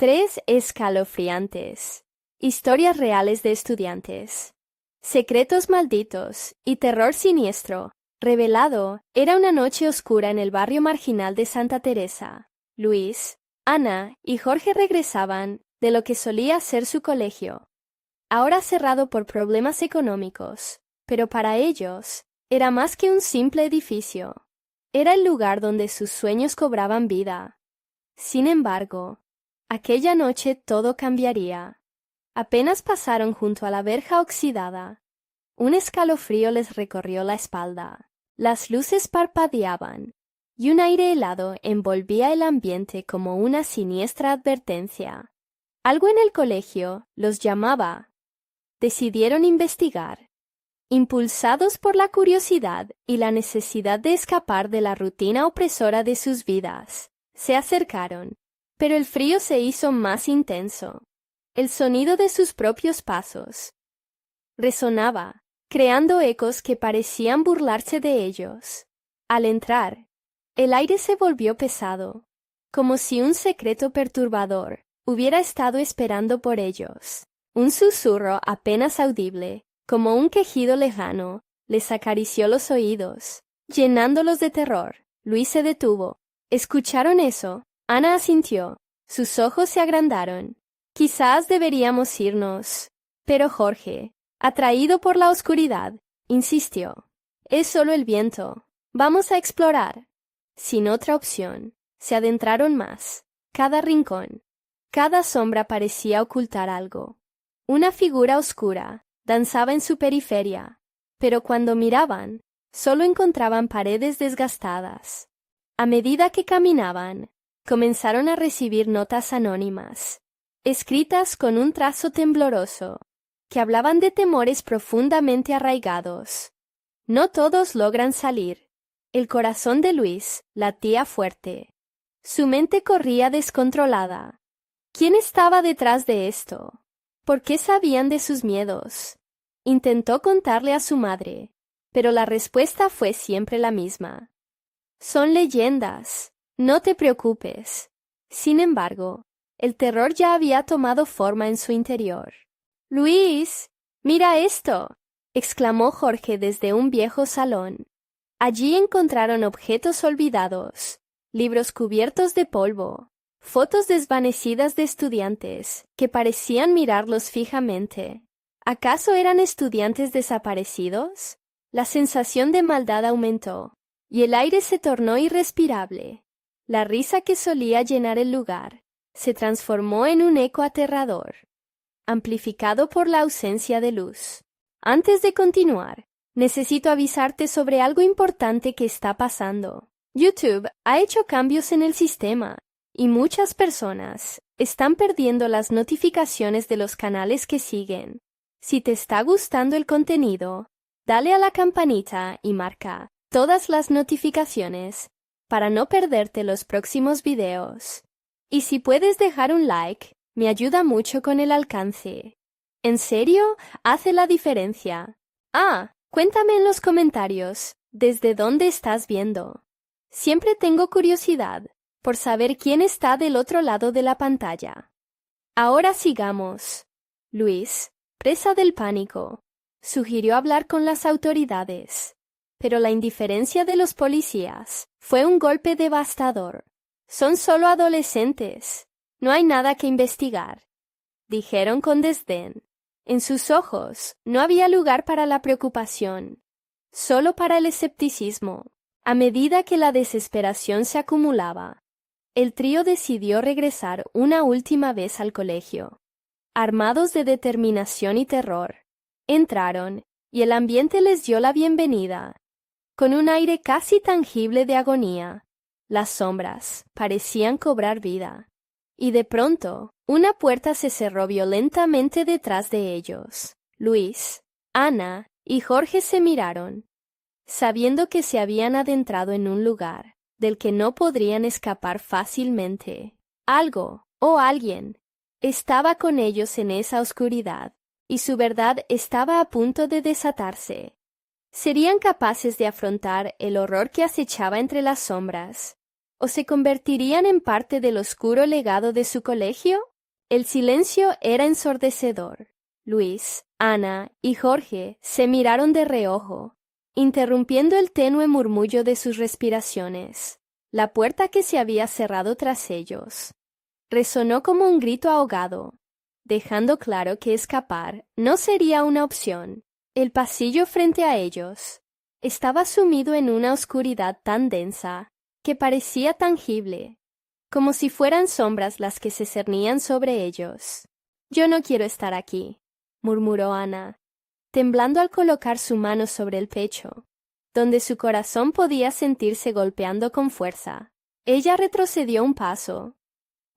3 escalofriantes. Historias reales de estudiantes. Secretos malditos y terror siniestro. Revelado, era una noche oscura en el barrio marginal de Santa Teresa. Luis, Ana y Jorge regresaban de lo que solía ser su colegio. Ahora cerrado por problemas económicos, pero para ellos era más que un simple edificio. Era el lugar donde sus sueños cobraban vida. Sin embargo, aquella noche todo cambiaría. Apenas pasaron junto a la verja oxidada. Un escalofrío les recorrió la espalda. Las luces parpadeaban, y un aire helado envolvía el ambiente como una siniestra advertencia. Algo en el colegio los llamaba. Decidieron investigar. Impulsados por la curiosidad y la necesidad de escapar de la rutina opresora de sus vidas, se acercaron, pero el frío se hizo más intenso. El sonido de sus propios pasos resonaba, creando ecos que parecían burlarse de ellos. Al entrar, el aire se volvió pesado, como si un secreto perturbador hubiera estado esperando por ellos. Un susurro apenas audible, como un quejido lejano, les acarició los oídos, llenándolos de terror. Luis se detuvo. ¿Escucharon eso? Ana asintió. Sus ojos se agrandaron. Quizás deberíamos irnos. Pero Jorge, atraído por la oscuridad, insistió. Es solo el viento. Vamos a explorar. Sin otra opción, se adentraron más. Cada rincón, cada sombra parecía ocultar algo. Una figura oscura danzaba en su periferia, pero cuando miraban, solo encontraban paredes desgastadas. A medida que caminaban, comenzaron a recibir notas anónimas, escritas con un trazo tembloroso, que hablaban de temores profundamente arraigados. No todos logran salir. El corazón de Luis latía fuerte. Su mente corría descontrolada. ¿Quién estaba detrás de esto? ¿Por qué sabían de sus miedos? Intentó contarle a su madre, pero la respuesta fue siempre la misma. Son leyendas, no te preocupes. Sin embargo, el terror ya había tomado forma en su interior. «Luis, mira esto», exclamó Jorge desde un viejo salón. Allí encontraron objetos olvidados, libros cubiertos de polvo, fotos desvanecidas de estudiantes que parecían mirarlos fijamente. ¿Acaso eran estudiantes desaparecidos? La sensación de maldad aumentó, y el aire se tornó irrespirable. La risa que solía llenar el lugar se transformó en un eco aterrador, amplificado por la ausencia de luz. Antes de continuar, necesito avisarte sobre algo importante que está pasando. YouTube ha hecho cambios en el sistema, y muchas personas están perdiendo las notificaciones de los canales que siguen. Si te está gustando el contenido, dale a la campanita y marca todas las notificaciones para no perderte los próximos videos. Y si puedes dejar un like, me ayuda mucho con el alcance. ¿En serio? Hace la diferencia. Cuéntame en los comentarios desde dónde estás viendo. Siempre tengo curiosidad por saber quién está del otro lado de la pantalla. Ahora sigamos. Luis, presa del pánico, sugirió hablar con las autoridades, pero la indiferencia de los policías fue un golpe devastador. Son solo adolescentes, no hay nada que investigar, dijeron con desdén. En sus ojos no había lugar para la preocupación, solo para el escepticismo. A medida que la desesperación se acumulaba, el trío decidió regresar una última vez al colegio. Armados de determinación y terror, entraron, y el ambiente les dio la bienvenida. Con un aire casi tangible de agonía, las sombras parecían cobrar vida. Y de pronto, una puerta se cerró violentamente detrás de ellos. Luis, Ana y Jorge se miraron, sabiendo que se habían adentrado en un lugar del que no podrían escapar fácilmente. Algo, o alguien, estaba con ellos en esa oscuridad, y su verdad estaba a punto de desatarse. ¿Serían capaces de afrontar el horror que acechaba entre las sombras? ¿O se convertirían en parte del oscuro legado de su colegio? El silencio era ensordecedor. Luis, Ana y Jorge se miraron de reojo, interrumpiendo el tenue murmullo de sus respiraciones. La puerta que se había cerrado tras ellos resonó como un grito ahogado, dejando claro que escapar no sería una opción. El pasillo frente a ellos estaba sumido en una oscuridad tan densa que parecía tangible, como si fueran sombras las que se cernían sobre ellos. «Yo no quiero estar aquí», murmuró Ana, temblando al colocar su mano sobre el pecho, donde su corazón podía sentirse golpeando con fuerza. Ella retrocedió un paso,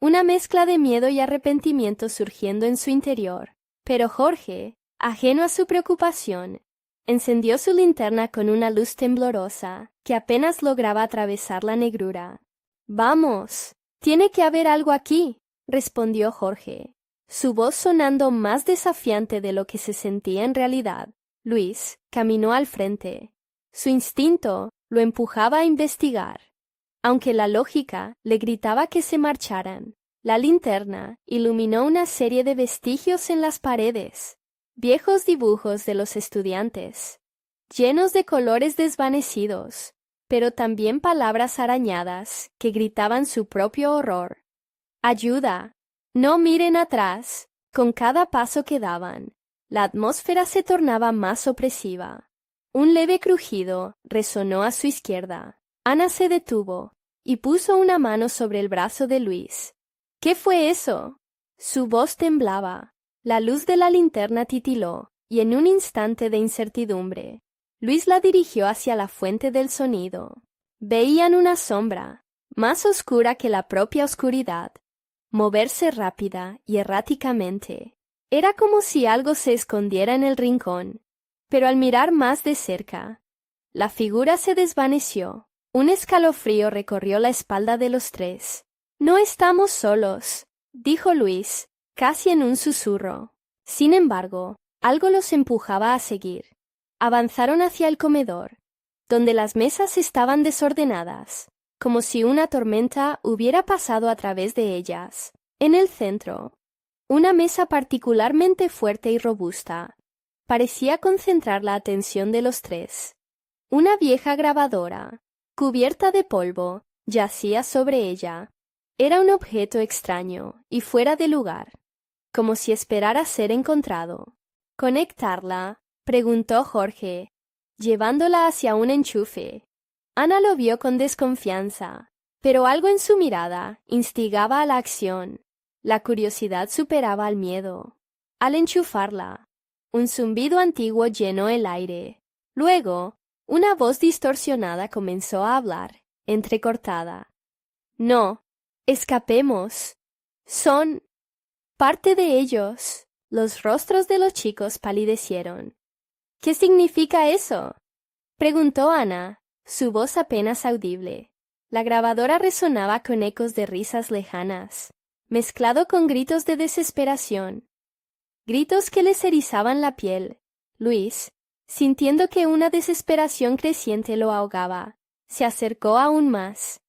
una mezcla de miedo y arrepentimiento surgiendo en su interior, pero Jorge, ajeno a su preocupación, encendió su linterna con una luz temblorosa que apenas lograba atravesar la negrura. «Vamos, tiene que haber algo aquí», respondió Jorge, su voz sonando más desafiante de lo que se sentía en realidad. Luis caminó al frente. Su instinto lo empujaba a investigar, aunque la lógica le gritaba que se marcharan. La linterna iluminó una serie de vestigios en las paredes, viejos dibujos de los estudiantes, llenos de colores desvanecidos, pero también palabras arañadas que gritaban su propio horror. «Ayuda, no miren atrás». Con cada paso que daban, la atmósfera se tornaba más opresiva. Un leve crujido resonó a su izquierda. Ana se detuvo y puso una mano sobre el brazo de Luis. «¿Qué fue eso?» Su voz temblaba. La luz de la linterna titiló, y en un instante de incertidumbre, Luis la dirigió hacia la fuente del sonido. Veían una sombra, más oscura que la propia oscuridad, moverse rápida y erráticamente. Era como si algo se escondiera en el rincón, pero al mirar más de cerca, la figura se desvaneció. Un escalofrío recorrió la espalda de los tres. «No estamos solos», dijo Luis, casi en un susurro. Sin embargo, algo los empujaba a seguir. Avanzaron hacia el comedor, donde las mesas estaban desordenadas, como si una tormenta hubiera pasado a través de ellas. En el centro, una mesa particularmente fuerte y robusta parecía concentrar la atención de los tres. Una vieja grabadora, cubierta de polvo, yacía sobre ella. Era un objeto extraño y fuera de lugar, como si esperara ser encontrado. «¿Conectarla?», preguntó Jorge, llevándola hacia un enchufe. Ana lo vio con desconfianza, pero algo en su mirada instigaba a la acción. La curiosidad superaba al miedo. Al enchufarla, un zumbido antiguo llenó el aire. Luego, una voz distorsionada comenzó a hablar, entrecortada. «No, escapemos. Son parte de ellos». Los rostros de los chicos palidecieron. «¿Qué significa eso?», preguntó Ana, su voz apenas audible. La grabadora resonaba con ecos de risas lejanas, mezclado con gritos de desesperación, gritos que les erizaban la piel. Luis, sintiendo que una desesperación creciente lo ahogaba, se acercó aún más.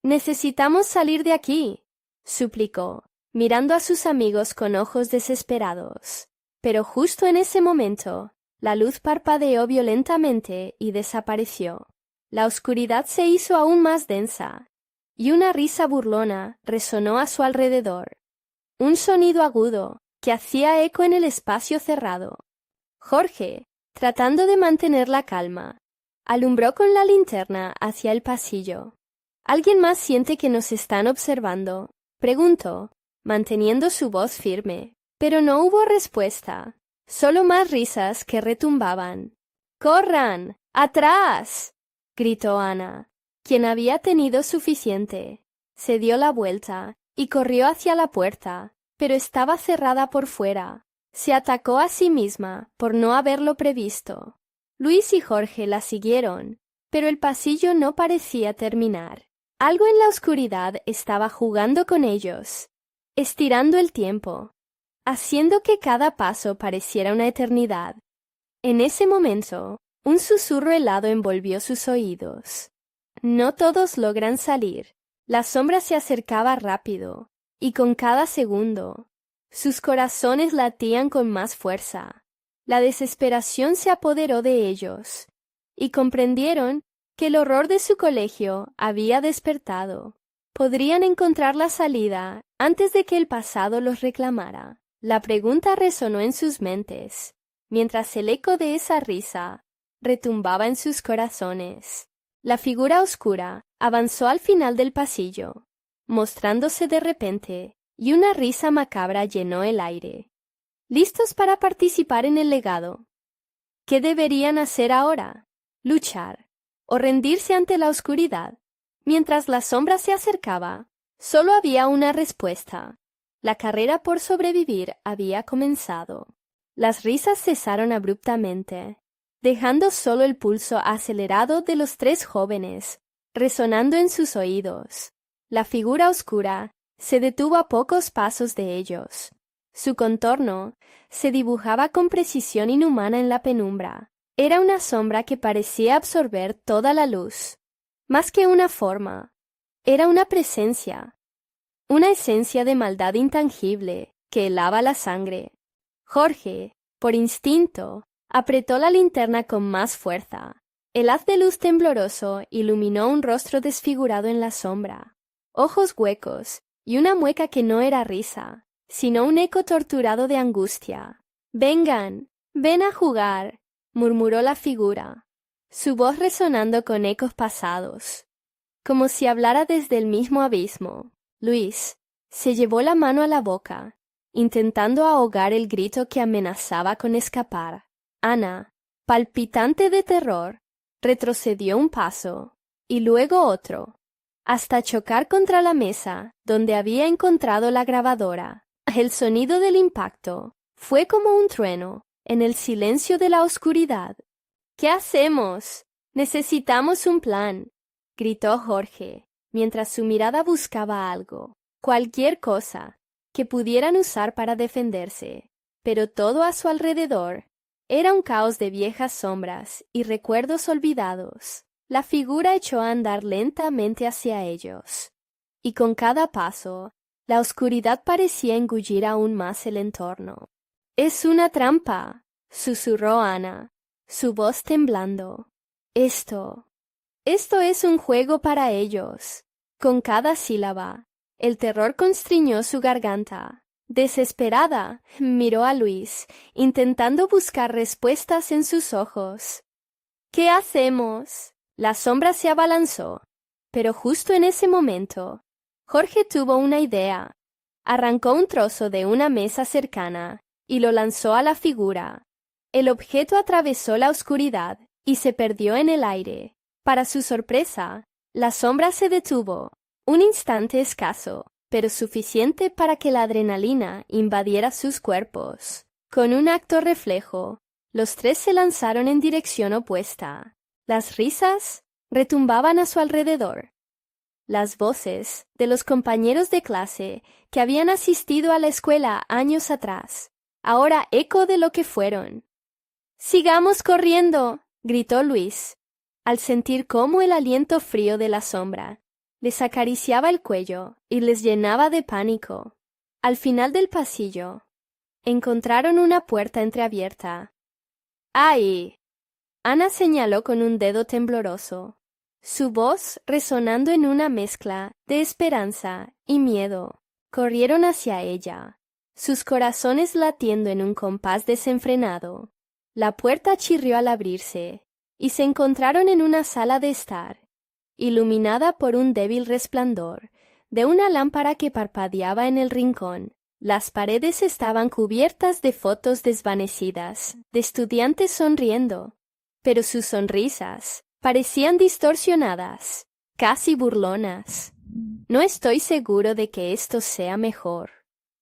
«Necesitamos salir de aquí», suplicó, mirando a sus amigos con ojos desesperados. Pero justo en ese momento, la luz parpadeó violentamente y desapareció. La oscuridad se hizo aún más densa, y una risa burlona resonó a su alrededor. Un sonido agudo que hacía eco en el espacio cerrado. Jorge, tratando de mantener la calma, alumbró con la linterna hacia el pasillo. «¿Alguien más siente que nos están observando?», preguntó, manteniendo su voz firme. Pero no hubo respuesta, solo más risas que retumbaban. «¡Corran! ¡Atrás!», gritó Ana, quien había tenido suficiente. Se dio la vuelta y corrió hacia la puerta, pero estaba cerrada por fuera. Se atacó a sí misma por no haberlo previsto. Luis y Jorge la siguieron, pero el pasillo no parecía terminar. Algo en la oscuridad estaba jugando con ellos, estirando el tiempo, haciendo que cada paso pareciera una eternidad. En ese momento, un susurro helado envolvió sus oídos. «No todos logran salir». La sombra se acercaba rápido, y con cada segundo, Sus corazones latían con más fuerza. La desesperación se apoderó de ellos, y comprendieron que el horror de su colegio había despertado. Podrían encontrar la salida antes de que el pasado los reclamara. La pregunta resonó en sus mentes, mientras el eco de esa risa retumbaba en sus corazones. La figura oscura avanzó al final del pasillo, mostrándose de repente, y una risa macabra llenó el aire. ¿Listos para participar en el legado? ¿Qué deberían hacer ahora? ¿Luchar o rendirse ante la oscuridad? Mientras la sombra se acercaba, solo había una respuesta. La carrera por sobrevivir había comenzado. Las risas cesaron abruptamente, dejando solo el pulso acelerado de los tres jóvenes, resonando en sus oídos. La figura oscura se detuvo a pocos pasos de ellos. Su contorno se dibujaba con precisión inhumana en la penumbra. Era una sombra que parecía absorber toda la luz. Más que una forma, era una presencia, una esencia de maldad intangible que helaba la sangre. Jorge, por instinto, apretó la linterna con más fuerza. El haz de luz tembloroso iluminó un rostro desfigurado en la sombra, ojos huecos y una mueca que no era risa, sino un eco torturado de angustia. «Vengan, ven a jugar», murmuró la figura, su voz resonando con ecos pasados, como si hablara desde el mismo abismo. Luis se llevó la mano a la boca, intentando ahogar el grito que amenazaba con escapar. Ana, palpitante de terror, retrocedió un paso, y luego otro, hasta chocar contra la mesa donde había encontrado la grabadora. El sonido del impacto fue como un trueno en el silencio de la oscuridad. «¿Qué hacemos? Necesitamos un plan», gritó Jorge, mientras su mirada buscaba algo, cualquier cosa, que pudieran usar para defenderse. Pero todo a su alrededor era un caos de viejas sombras y recuerdos olvidados. La figura echó a andar lentamente hacia ellos, y con cada paso, la oscuridad parecía engullir aún más el entorno. «Es una trampa», susurró Ana, su voz temblando. Esto es un juego para ellos». Con cada sílaba, el terror constriñó su garganta. Desesperada, miró a Luis, intentando buscar respuestas en sus ojos. «¿Qué hacemos?» La sombra se abalanzó, pero justo en ese momento, Jorge tuvo una idea. Arrancó un trozo de una mesa cercana y lo lanzó a la figura. El objeto atravesó la oscuridad y se perdió en el aire. Para su sorpresa, la sombra se detuvo, un instante escaso, pero suficiente para que la adrenalina invadiera sus cuerpos. Con un acto reflejo, los tres se lanzaron en dirección opuesta. Las risas retumbaban a su alrededor. Las voces de los compañeros de clase que habían asistido a la escuela años atrás, ahora eco de lo que fueron. «¡Sigamos corriendo!», gritó Luis, al sentir cómo el aliento frío de la sombra les acariciaba el cuello y les llenaba de pánico. Al final del pasillo, encontraron una puerta entreabierta. «¡Ay!», Ana señaló con un dedo tembloroso, su voz resonando en una mezcla de esperanza y miedo. Corrieron hacia ella, sus corazones latiendo en un compás desenfrenado. La puerta chirrió al abrirse, y se encontraron en una sala de estar, iluminada por un débil resplandor de una lámpara que parpadeaba en el rincón. Las paredes estaban cubiertas de fotos desvanecidas, de estudiantes sonriendo, pero sus sonrisas parecían distorsionadas, casi burlonas. «No estoy seguro de que esto sea mejor»,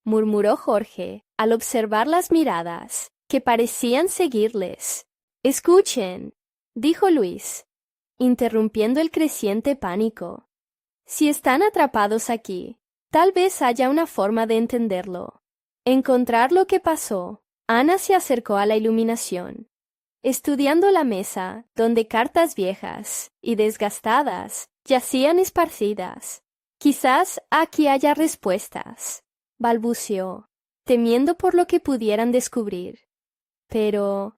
murmuró Jorge al observar las miradas que parecían seguirles. «Escuchen», dijo Luis, interrumpiendo el creciente pánico. «Si están atrapados aquí, tal vez haya una forma de entenderlo. Encontrar lo que pasó». Ana se acercó a la iluminación, estudiando la mesa donde cartas viejas y desgastadas yacían esparcidas. «Quizás aquí haya respuestas», balbuceó. temiendo por lo que pudieran descubrir. Pero,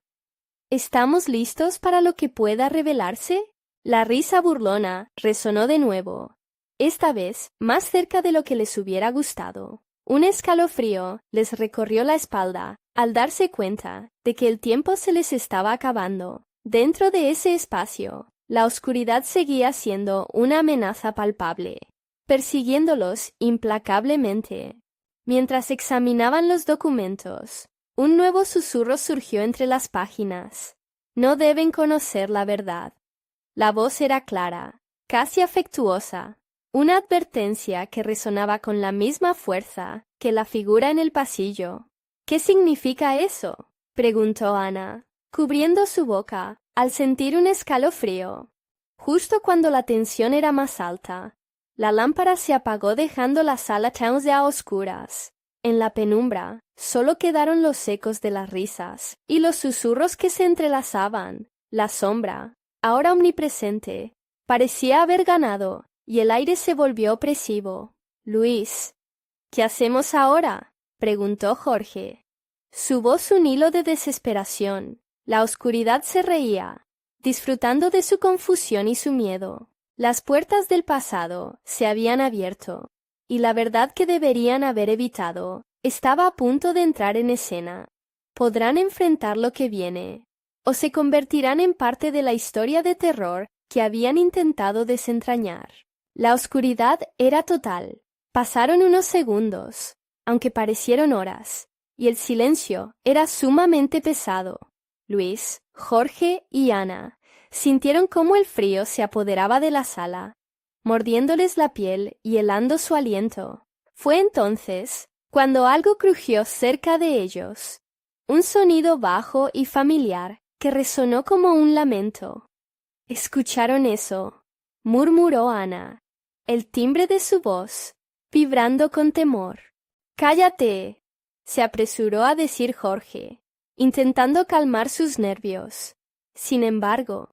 ¿estamos listos para lo que pueda revelarse? La risa burlona resonó de nuevo, esta vez más cerca de lo que les hubiera gustado. Un escalofrío les recorrió la espalda al darse cuenta de que el tiempo se les estaba acabando. Dentro de ese espacio, la oscuridad seguía siendo una amenaza palpable, persiguiéndolos implacablemente. Mientras examinaban los documentos, un nuevo susurro surgió entre las páginas. No deben conocer la verdad. La voz era clara, casi afectuosa, una advertencia que resonaba con la misma fuerza que la figura en el pasillo. ¿Qué significa eso?, preguntó Ana, cubriendo su boca al sentir un escalofrío. Justo cuando la tensión era más alta, la lámpara se apagó dejando la sala a oscuras. En la penumbra solo quedaron los ecos de las risas y los susurros que se entrelazaban. La sombra, ahora omnipresente, parecía haber ganado y el aire se volvió opresivo. Luis, ¿qué hacemos ahora?, preguntó Jorge. Su voz un hilo de desesperación. La oscuridad se reía, disfrutando de su confusión y su miedo. Las puertas del pasado se habían abierto, y la verdad que deberían haber evitado estaba a punto de entrar en escena. Podrán enfrentar lo que viene, o se convertirán en parte de la historia de terror que habían intentado desentrañar. La oscuridad era total. Pasaron unos segundos, aunque parecieron horas, y el silencio era sumamente pesado. Luis, Jorge y Ana sintieron cómo el frío se apoderaba de la sala, mordiéndoles la piel y helando su aliento. Fue entonces cuando algo crujió cerca de ellos, un sonido bajo y familiar que resonó como un lamento. ¿Escucharon eso?, murmuró Ana, el timbre de su voz vibrando con temor. «Cállate», se apresuró a decir Jorge, intentando calmar sus nervios. Sin embargo,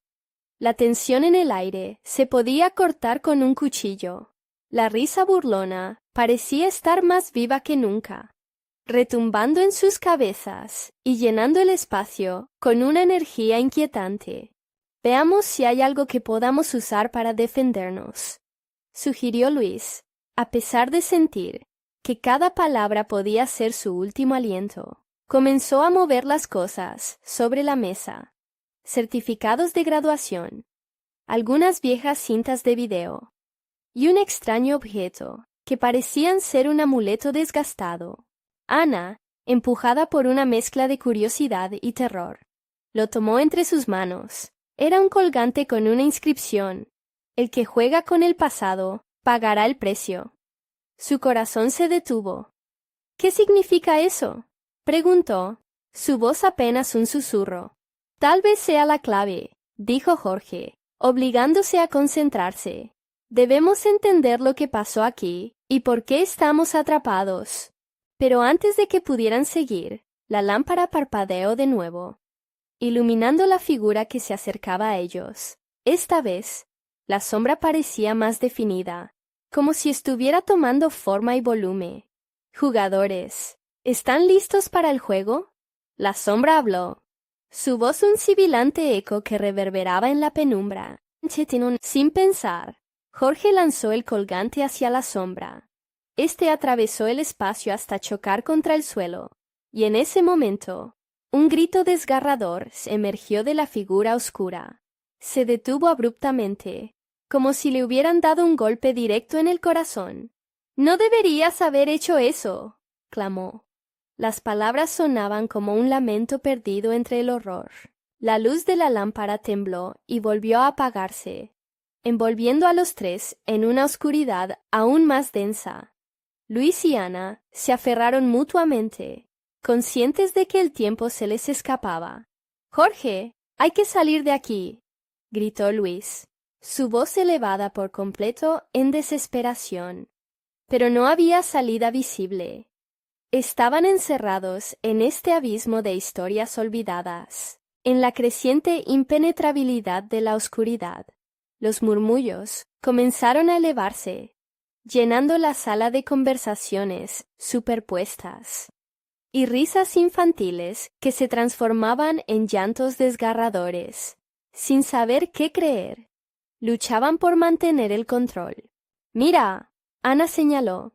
la tensión en el aire se podía cortar con un cuchillo. La risa burlona parecía estar más viva que nunca, retumbando en sus cabezas y llenando el espacio con una energía inquietante. «Veamos si hay algo que podamos usar para defendernos», sugirió Luis, a pesar de sentir que cada palabra podía ser su último aliento. Comenzó a mover las cosas sobre la mesa. Certificados de graduación, algunas viejas cintas de video y un extraño objeto que parecían ser un amuleto desgastado. Ana, empujada por una mezcla de curiosidad y terror, lo tomó entre sus manos. Era un colgante con una inscripción: «El que juega con el pasado pagará el precio». Su corazón se detuvo. «¿Qué significa eso?», preguntó, su voz apenas un susurro. «Tal vez sea la clave», dijo Jorge, obligándose a concentrarse. «Debemos entender lo que pasó aquí y por qué estamos atrapados». Pero antes de que pudieran seguir, la lámpara parpadeó de nuevo, iluminando la figura que se acercaba a ellos. Esta vez, la sombra parecía más definida, como si estuviera tomando forma y volumen. «Jugadores, ¿están listos para el juego?», la sombra habló, su voz un sibilante eco que reverberaba en la penumbra. Sin pensar, Jorge lanzó el colgante hacia la sombra. Este atravesó el espacio hasta chocar contra el suelo, y en ese momento, un grito desgarrador emergió de la figura oscura. Se detuvo abruptamente, como si le hubieran dado un golpe directo en el corazón. «No deberías haber hecho eso», clamó. Las palabras sonaban como un lamento perdido entre el horror. La luz de la lámpara tembló y volvió a apagarse, envolviendo a los tres en una oscuridad aún más densa. Luis y Ana se aferraron mutuamente, conscientes de que el tiempo se les escapaba. «Jorge, hay que salir de aquí», gritó Luis, su voz elevada por completo en desesperación. Pero no había salida visible. Estaban encerrados en este abismo de historias olvidadas, en la creciente impenetrabilidad de la oscuridad. Los murmullos comenzaron a elevarse, llenando la sala de conversaciones superpuestas. y risas infantiles que se transformaban en llantos desgarradores. Sin saber qué creer, luchaban por mantener el control. «Mira», Ana señaló.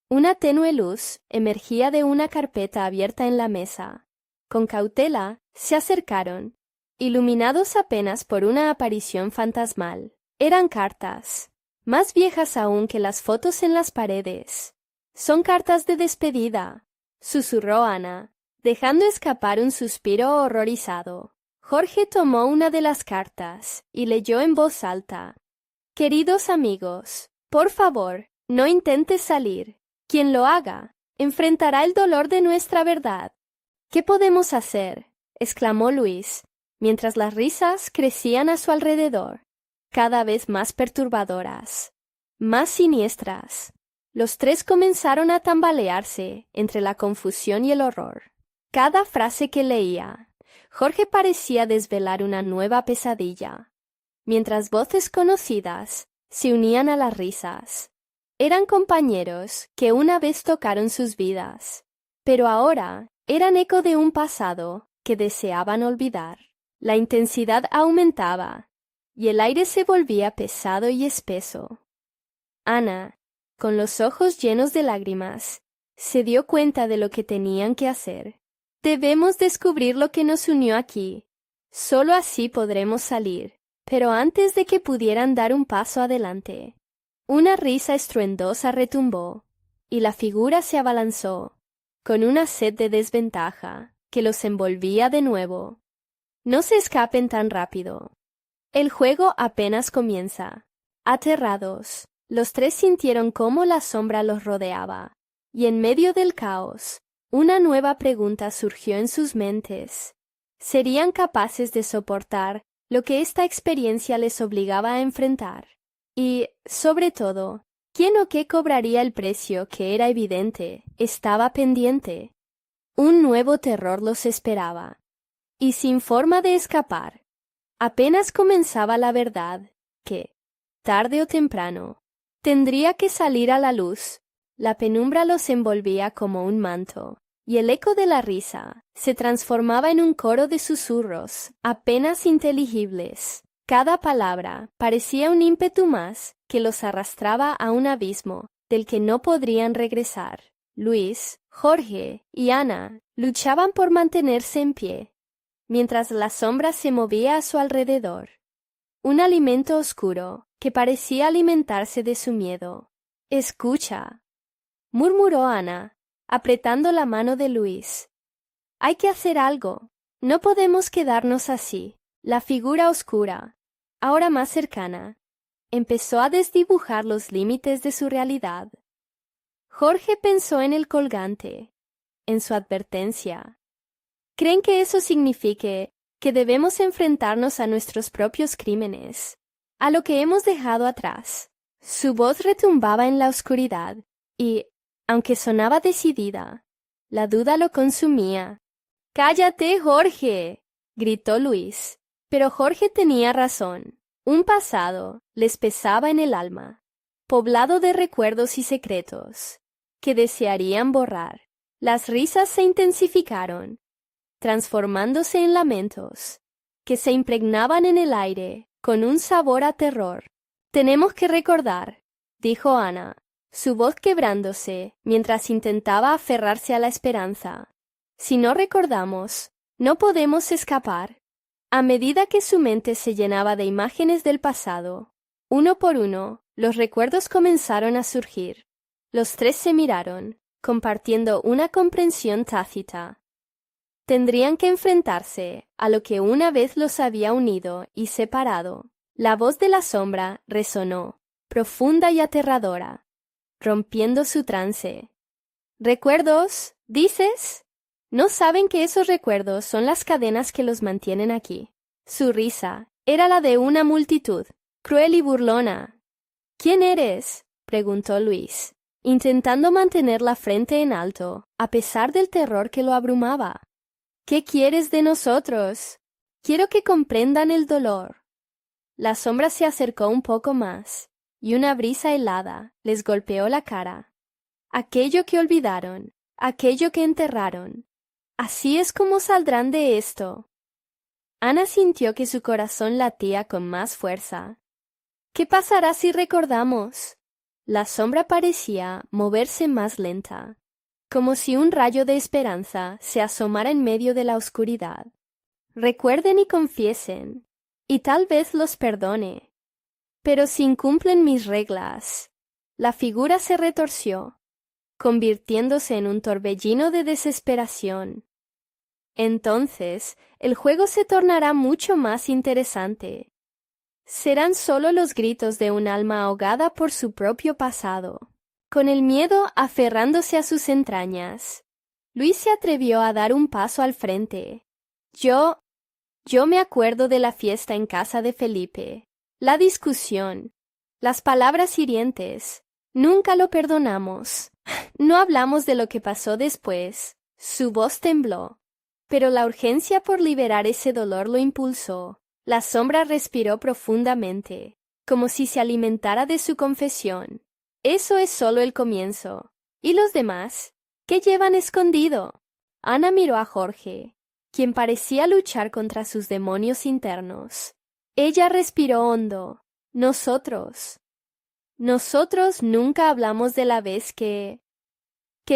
Una tenue luz emergía de una carpeta abierta en la mesa. Con cautela, se acercaron, iluminados apenas por una aparición fantasmal. Eran cartas, más viejas aún que las fotos en las paredes. «Son cartas de despedida», susurró Ana, dejando escapar un suspiro horrorizado. Jorge tomó una de las cartas y leyó en voz alta. «Queridos amigos, por favor, no intentes salir. Quien lo haga, enfrentará el dolor de nuestra verdad». «¿Qué podemos hacer?», exclamó Luis, mientras las risas crecían a su alrededor, cada vez más perturbadoras, más siniestras. Los tres comenzaron a tambalearse entre la confusión y el horror. Cada frase que leía, Jorge parecía desvelar una nueva pesadilla, mientras voces conocidas se unían a las risas. Eran compañeros que una vez tocaron sus vidas, pero ahora eran eco de un pasado que deseaban olvidar. La intensidad aumentaba y el aire se volvía pesado y espeso. Ana, con los ojos llenos de lágrimas, se dio cuenta de lo que tenían que hacer. «Debemos descubrir lo que nos unió aquí. Solo así podremos salir». Pero antes de que pudieran dar un paso adelante, una risa estruendosa retumbó, y la figura se abalanzó, con una sed de desventaja que los envolvía de nuevo. «No se escapen tan rápido. El juego apenas comienza». Aterrados, los tres sintieron cómo la sombra los rodeaba, y en medio del caos, una nueva pregunta surgió en sus mentes. ¿Serían capaces de soportar lo que esta experiencia les obligaba a enfrentar? Y, sobre todo, ¿quién o qué cobraría el precio que era evidente, estaba pendiente? Un nuevo terror los esperaba, y sin forma de escapar. Apenas comenzaba la verdad, que, tarde o temprano, tendría que salir a la luz. La penumbra los envolvía como un manto, y el eco de la risa se transformaba en un coro de susurros apenas inteligibles. Cada palabra parecía un ímpetu más que los arrastraba a un abismo del que no podrían regresar. Luis, Jorge y Ana luchaban por mantenerse en pie, mientras la sombra se movía a su alrededor. Un alimento oscuro que parecía alimentarse de su miedo. «Escucha», murmuró Ana, apretando la mano de Luis. «Hay que hacer algo. No podemos quedarnos así». La figura oscura, ahora más cercana, empezó a desdibujar los límites de su realidad. Jorge pensó en el colgante, en su advertencia. ¿Creen que eso signifique que debemos enfrentarnos a nuestros propios crímenes, a lo que hemos dejado atrás? Su voz retumbaba en la oscuridad y, aunque sonaba decidida, la duda lo consumía. «¡Cállate, Jorge!», gritó Luis. Pero Jorge tenía razón. Un pasado les pesaba en el alma, poblado de recuerdos y secretos, que desearían borrar. Las risas se intensificaron, transformándose en lamentos, que se impregnaban en el aire con un sabor a terror. «Tenemos que recordar», dijo Ana, su voz quebrándose mientras intentaba aferrarse a la esperanza. «Si no recordamos, no podemos escapar». A medida que su mente se llenaba de imágenes del pasado, uno por uno, los recuerdos comenzaron a surgir. Los tres se miraron, compartiendo una comprensión tácita. Tendrían que enfrentarse a lo que una vez los había unido y separado. La voz de la sombra resonó, profunda y aterradora, rompiendo su trance. «¿Recuerdos, dices? No saben que esos recuerdos son las cadenas que los mantienen aquí». Su risa era la de una multitud, cruel y burlona. «¿Quién eres?», preguntó Luis, intentando mantener la frente en alto, a pesar del terror que lo abrumaba. «¿Qué quieres de nosotros? Quiero que comprendan el dolor». La sombra se acercó un poco más, y una brisa helada les golpeó la cara. Aquello que olvidaron, aquello que enterraron. Así es como saldrán de esto. Ana sintió que su corazón latía con más fuerza. ¿Qué pasará si recordamos? La sombra parecía moverse más lenta, como si un rayo de esperanza se asomara en medio de la oscuridad. Recuerden y confiesen, y tal vez los perdone. Pero si incumplen mis reglas. La figura se retorció, convirtiéndose en un torbellino de desesperación. Entonces, el juego se tornará mucho más interesante. Serán solo los gritos de un alma ahogada por su propio pasado, con el miedo aferrándose a sus entrañas. Luis se atrevió a dar un paso al frente. Yo me acuerdo de la fiesta en casa de Felipe, la discusión, las palabras hirientes. Nunca lo perdonamos. No hablamos de lo que pasó después. Su voz tembló, pero la urgencia por liberar ese dolor lo impulsó. La sombra respiró profundamente, como si se alimentara de su confesión. Eso es solo el comienzo. ¿Y los demás? ¿Qué llevan escondido? Ana miró a Jorge, quien parecía luchar contra sus demonios internos. Ella respiró hondo. Nosotros nunca hablamos de la vez que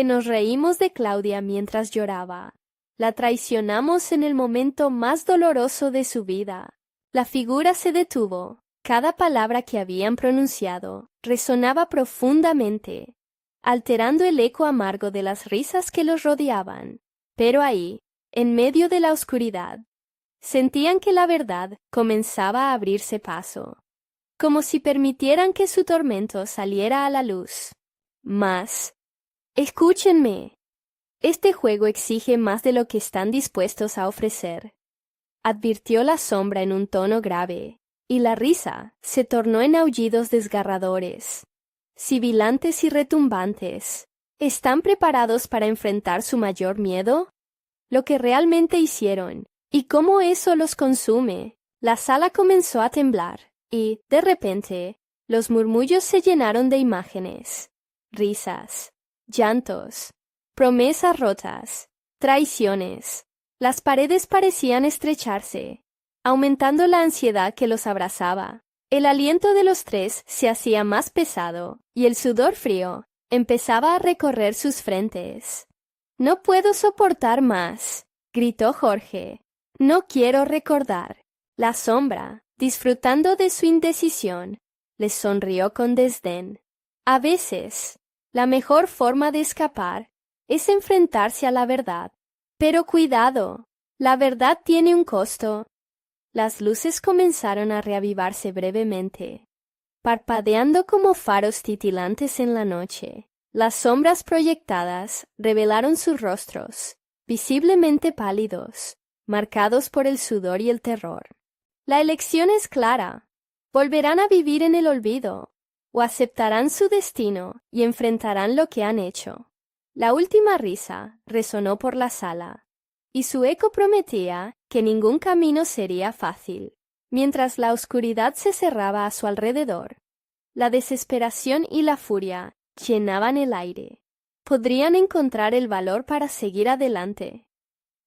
nos reímos de Claudia mientras lloraba. La traicionamos en el momento más doloroso de su vida. La figura se detuvo. Cada palabra que habían pronunciado resonaba profundamente, alterando el eco amargo de las risas que los rodeaban. Pero ahí, en medio de la oscuridad, sentían que la verdad comenzaba a abrirse paso, como si permitieran que su tormento saliera a la luz. Mas, escúchenme. Este juego exige más de lo que están dispuestos a ofrecer, advirtió la sombra en un tono grave, y la risa se tornó en aullidos desgarradores, sibilantes y retumbantes. ¿Están preparados para enfrentar su mayor miedo? Lo que realmente hicieron, y cómo eso los consume. La sala comenzó a temblar, y, de repente, los murmullos se llenaron de imágenes, risas, llantos, promesas rotas, traiciones. Las paredes parecían estrecharse, aumentando la ansiedad que los abrazaba. El aliento de los tres se hacía más pesado, y el sudor frío empezaba a recorrer sus frentes. «No puedo soportar más», gritó Jorge. «No quiero recordar». La sombra, disfrutando de su indecisión, les sonrió con desdén. A veces, la mejor forma de escapar es enfrentarse a la verdad. Pero cuidado, la verdad tiene un costo. Las luces comenzaron a reavivarse brevemente, parpadeando como faros titilantes en la noche. Las sombras proyectadas revelaron sus rostros, visiblemente pálidos, marcados por el sudor y el terror. La elección es clara. Volverán a vivir en el olvido, o aceptarán su destino y enfrentarán lo que han hecho. La última risa resonó por la sala, y su eco prometía que ningún camino sería fácil. Mientras la oscuridad se cerraba a su alrededor, la desesperación y la furia llenaban el aire. ¿Podrían encontrar el valor para seguir adelante?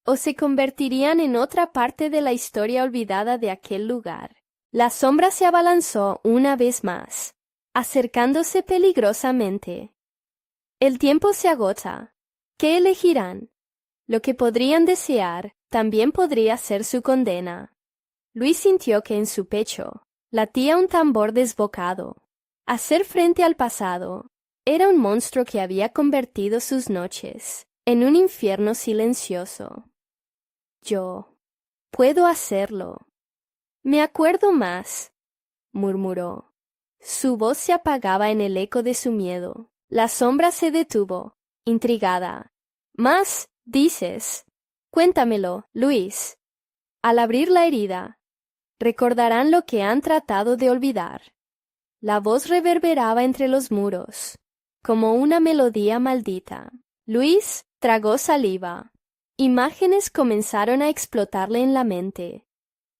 ¿O se convertirían en otra parte de la historia olvidada de aquel lugar? La sombra se abalanzó una vez más, acercándose peligrosamente. El tiempo se agota. ¿Qué elegirán? Lo que podrían desear también podría ser su condena. Luis sintió que en su pecho latía un tambor desbocado. Hacer frente al pasado era un monstruo que había convertido sus noches en un infierno silencioso. Yo puedo hacerlo. Me acuerdo más, murmuró. Su voz se apagaba en el eco de su miedo. La sombra se detuvo, intrigada. ¿Más, dices? Cuéntamelo, Luis. Al abrir la herida, recordarán lo que han tratado de olvidar. La voz reverberaba entre los muros, como una melodía maldita. Luis tragó saliva. Imágenes comenzaron a explotarle en la mente.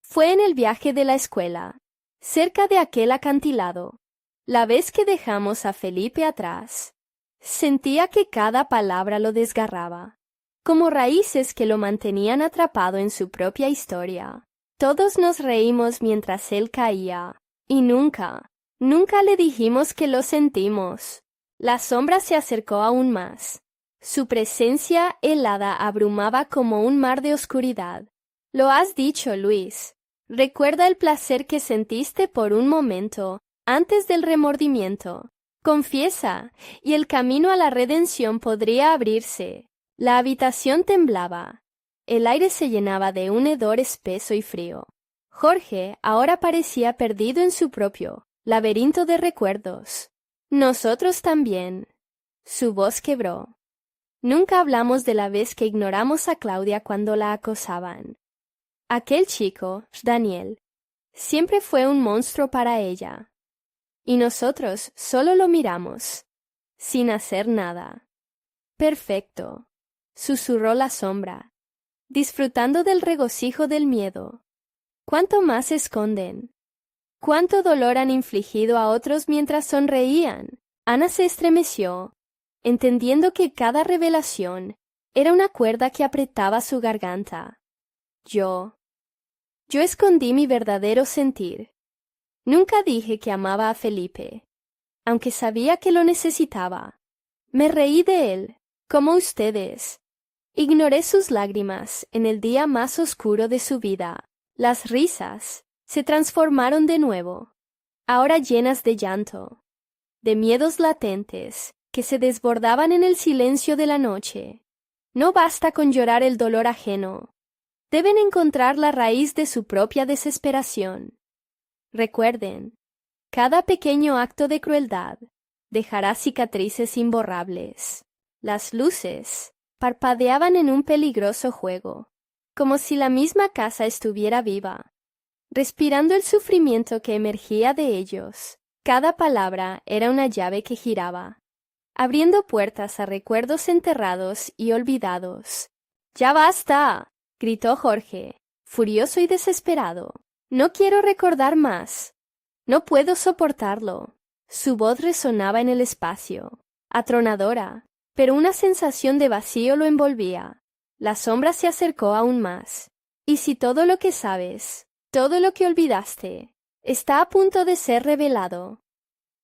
Fue en el viaje de la escuela, cerca de aquel acantilado, la vez que dejamos a Felipe atrás. Sentía que cada palabra lo desgarraba, como raíces que lo mantenían atrapado en su propia historia. Todos nos reímos mientras él caía, y nunca le dijimos que lo sentimos. La sombra se acercó aún más. Su presencia helada abrumaba como un mar de oscuridad. Lo has dicho, Luis. Recuerda el placer que sentiste por un momento, antes del remordimiento. Confiesa, y el camino a la redención podría abrirse. La habitación temblaba. El aire se llenaba de un hedor espeso y frío. Jorge ahora parecía perdido en su propio laberinto de recuerdos. Nosotros también. Su voz quebró. Nunca hablamos de la vez que ignoramos a Claudia cuando la acosaban. Aquel chico, Daniel, siempre fue un monstruo para ella. Y nosotros solo lo miramos, sin hacer nada. Perfecto, susurró la sombra, disfrutando del regocijo del miedo. ¿Cuánto más esconden? ¿Cuánto dolor han infligido a otros mientras sonreían? Ana se estremeció, entendiendo que cada revelación era una cuerda que apretaba su garganta. Yo escondí mi verdadero sentir. Nunca dije que amaba a Felipe, aunque sabía que lo necesitaba. Me reí de él, como ustedes. Ignoré sus lágrimas en el día más oscuro de su vida. Las risas se transformaron de nuevo, ahora llenas de llanto, de miedos latentes que se desbordaban en el silencio de la noche. No basta con llorar el dolor ajeno. Deben encontrar la raíz de su propia desesperación. Recuerden, cada pequeño acto de crueldad dejará cicatrices imborrables. Las luces parpadeaban en un peligroso juego, como si la misma casa estuviera viva, respirando el sufrimiento que emergía de ellos. Cada palabra era una llave que giraba, abriendo puertas a recuerdos enterrados y olvidados. ¡Ya basta!, gritó Jorge, furioso y desesperado. No quiero recordar más. No puedo soportarlo. Su voz resonaba en el espacio, atronadora, pero una sensación de vacío lo envolvía. La sombra se acercó aún más. ¿Y si todo lo que sabes, todo lo que olvidaste, está a punto de ser revelado?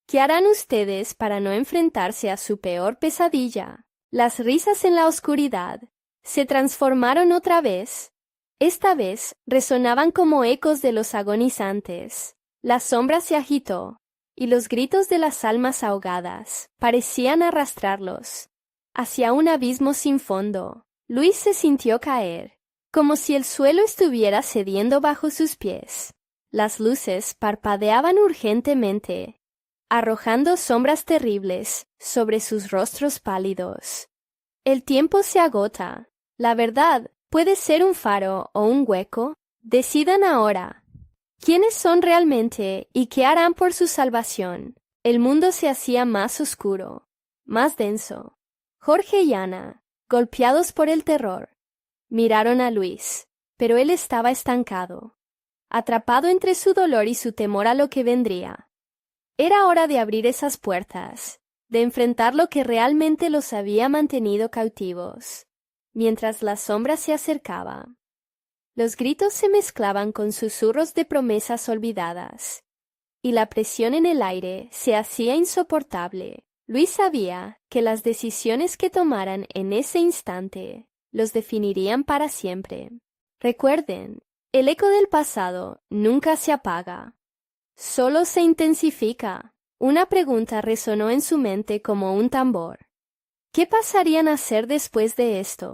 ¿Qué harán ustedes para no enfrentarse a su peor pesadilla? Las risas en la oscuridad se transformaron otra vez. Esta vez resonaban como ecos de los agonizantes. La sombra se agitó, y los gritos de las almas ahogadas parecían arrastrarlos hacia un abismo sin fondo. Luis se sintió caer, como si el suelo estuviera cediendo bajo sus pies. Las luces parpadeaban urgentemente, arrojando sombras terribles sobre sus rostros pálidos. El tiempo se agota. La verdad puede ser un faro o un hueco. Decidan ahora. ¿Quiénes son realmente y qué harán por su salvación? El mundo se hacía más oscuro, más denso. Jorge y Ana, golpeados por el terror, miraron a Luis, pero él estaba estancado, atrapado entre su dolor y su temor a lo que vendría. Era hora de abrir esas puertas, de enfrentar lo que realmente los había mantenido cautivos. Mientras la sombra se acercaba, los gritos se mezclaban con susurros de promesas olvidadas, y la presión en el aire se hacía insoportable. Luis sabía que las decisiones que tomaran en ese instante los definirían para siempre. Recuerden, el eco del pasado nunca se apaga, solo se intensifica. Una pregunta resonó en su mente como un tambor. ¿Qué pasarían a hacer después de esto?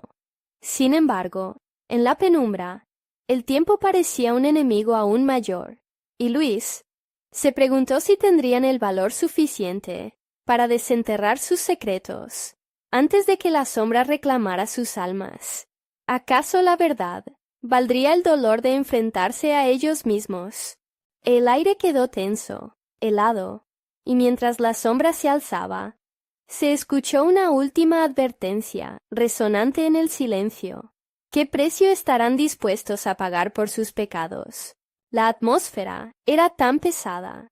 Sin embargo, en la penumbra, el tiempo parecía un enemigo aún mayor, y Luis se preguntó si tendrían el valor suficiente para desenterrar sus secretos antes de que la sombra reclamara sus almas. ¿Acaso la verdad valdría el dolor de enfrentarse a ellos mismos? El aire quedó tenso, helado, y mientras la sombra se alzaba, se escuchó una última advertencia resonante en el silencio. ¿Qué precio estarán dispuestos a pagar por sus pecados? La atmósfera era tan pesada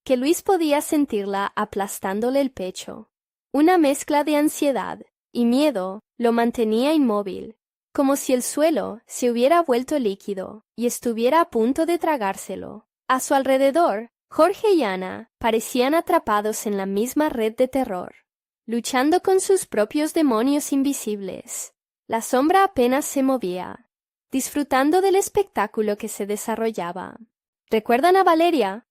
que Luis podía sentirla aplastándole el pecho. Una mezcla de ansiedad y miedo lo mantenía inmóvil, como si el suelo se hubiera vuelto líquido y estuviera a punto de tragárselo. A su alrededor, Jorge y Ana parecían atrapados en la misma red de terror, luchando con sus propios demonios invisibles. La sombra apenas se movía, disfrutando del espectáculo que se desarrollaba. ¿Recuerdan a Valeria?,